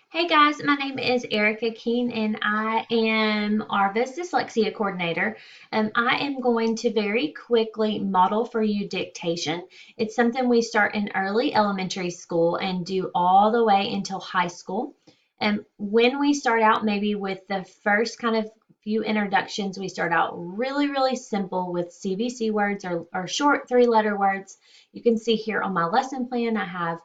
Hey guys, my name is Erica Keene and I am Arva's dyslexia coordinator. I am going to very quickly model for you dictation. It's something we start in early elementary school and do all the way until high school. When we start out, maybe with the first kind of few introductions, we start out really simple with CVC words or short three-letter words. You can see here on my lesson plan, I have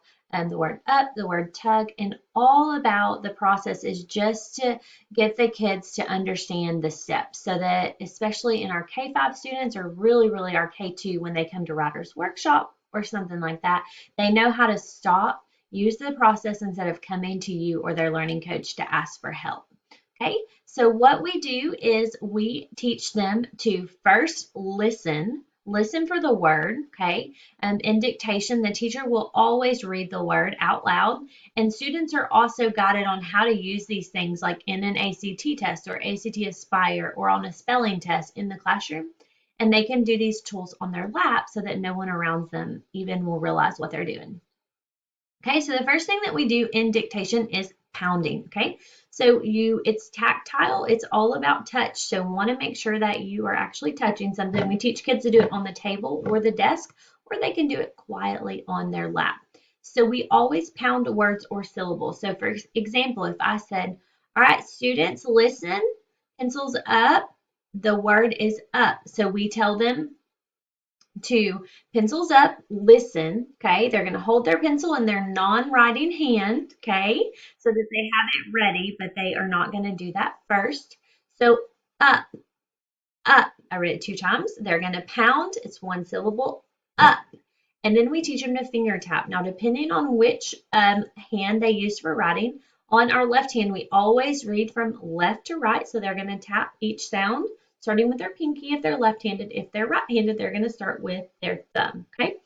the word up, the word tug, and all about the process is just to get the kids to understand the steps so that, especially in our K-5 students or really our K2 when they come to Writer's Workshop or something like that, they know how to stop, use the process instead of coming to you or their learning coach to ask for help. Okay, so what we do is we teach them to first listen for the word, okay? In dictation, the teacher will always read the word out loud, and students are also guided on how to use these things like in an ACT test or ACT Aspire or on a spelling test in the classroom. And they can do these tools on their lap so that no one around them even will realize what they're doing. Okay, so the first thing that we do in dictation is pounding, okay? So it's tactile, it's all about touch. So want to make sure that you are actually touching something. We teach kids to do it on the table or the desk, or they can do it quietly on their lap. So we always pound words or syllables. So for example, if I said, all right, students, listen, pencils up, the word is up. So we tell them to pencils up, listen, okay? They're going to hold their pencil in their non-writing hand, okay? So that they have it ready, but they are not going to do that first. So up, up. I read it 2 times. They're going to pound. It's one syllable, up. And then we teach them to finger tap. Now, depending on which hand they use for writing, on our left hand, we always read from left to right. So they're going to tap each sound, starting with their pinky if they're left-handed. If they're right-handed, they're going to start with their thumb, okay?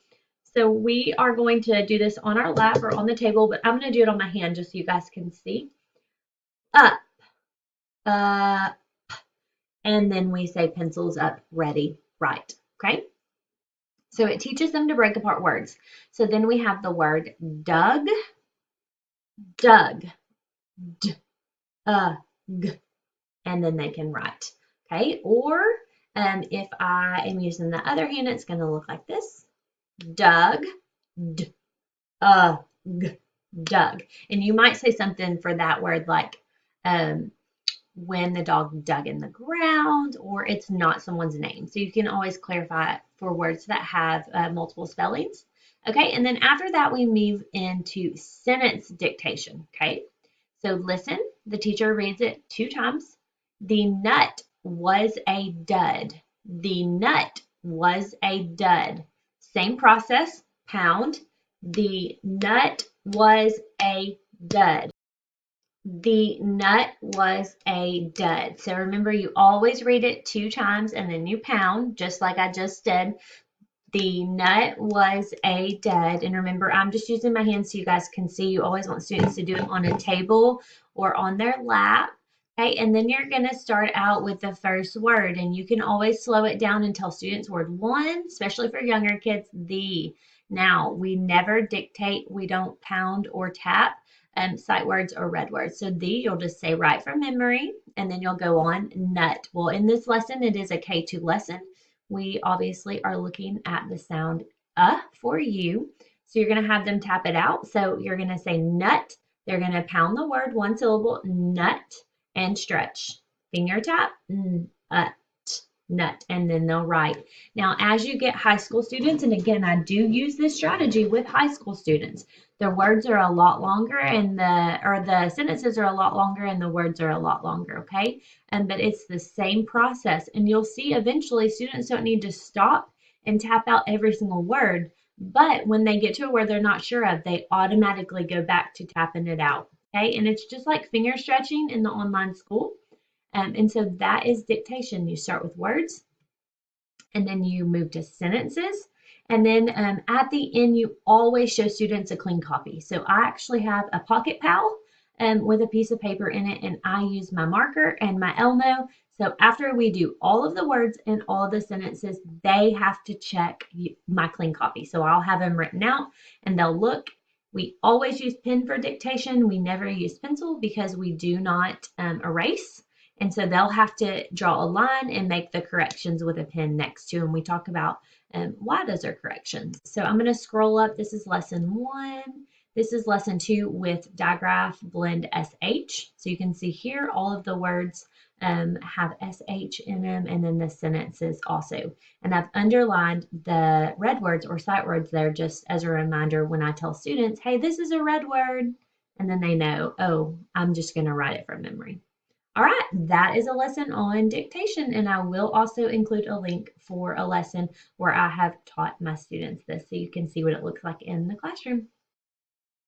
So we are going to do this on our lap or on the table, but I'm going to do it on my hand just so you guys can see. Up, up, and then we say pencils up, ready, right, okay? So it teaches them to break apart words. So then we have the word Doug, dug, d, g, and then they can write. Okay, or if I am using the other hand, it's going to look like this. Doug, d, g, dug. And you might say something for that word like when the dog dug in the ground, or it's not someone's name. So you can always clarify it for words that have multiple spellings. Okay, and then after that, we move into sentence dictation. Okay, so listen, the teacher reads it 2 times. The nut was a dud. The nut was a dud. Same process, pound. The nut was a dud. The nut was a dud. So remember, you always read it 2 times and then you pound, just like I just did. The nut was a dud. And remember, I'm just using my hands so you guys can see. You always want students to do it on a table or on their lap. Okay, and then you're going to start out with the first word, and you can always slow it down and tell students word one, especially for younger kids, the. Now, we never dictate, we don't pound or tap sight words or red words. So the, you'll just say right from memory, and then you'll go on nut. Well, in this lesson, it is a K2 lesson. We obviously are looking at the sound for you. So you're going to have them tap it out. So you're going to say nut. They're going to pound the word one syllable, nut, and stretch. Finger tap, nut, and then they'll write. Now, as you get high school students, and again, I do use this strategy with high school students, the words are a lot longer and the sentences are a lot longer and the words are a lot longer, okay? But it's the same process, and you'll see eventually students don't need to stop and tap out every single word, but when they get to a word they're not sure of, they automatically go back to tapping it out, okay? And it's just like finger stretching in the online school. And so that is dictation. You start with words, and then you move to sentences. And then at the end, you always show students a clean copy. So I actually have a Pocket Pal with a piece of paper in it, and I use my marker and my Elmo. So after we do all of the words and all of the sentences, they have to check my clean copy. So I'll have them written out, and they'll look. We always use pen for dictation. We never use pencil because we do not erase. And so they'll have to draw a line and make the corrections with a pen next to them. We talk about why those are corrections. So I'm going to scroll up. This is lesson 1. This is lesson 2 with digraph blend SH. So you can see here all of the words have SH in them, and then the sentences also. And I've underlined the red words or sight words there just as a reminder when I tell students, hey, this is a red word. And then they know, oh, I'm just going to write it from memory. All right, that is a lesson on dictation, and I will also include a link for a lesson where I have taught my students this so you can see what it looks like in the classroom.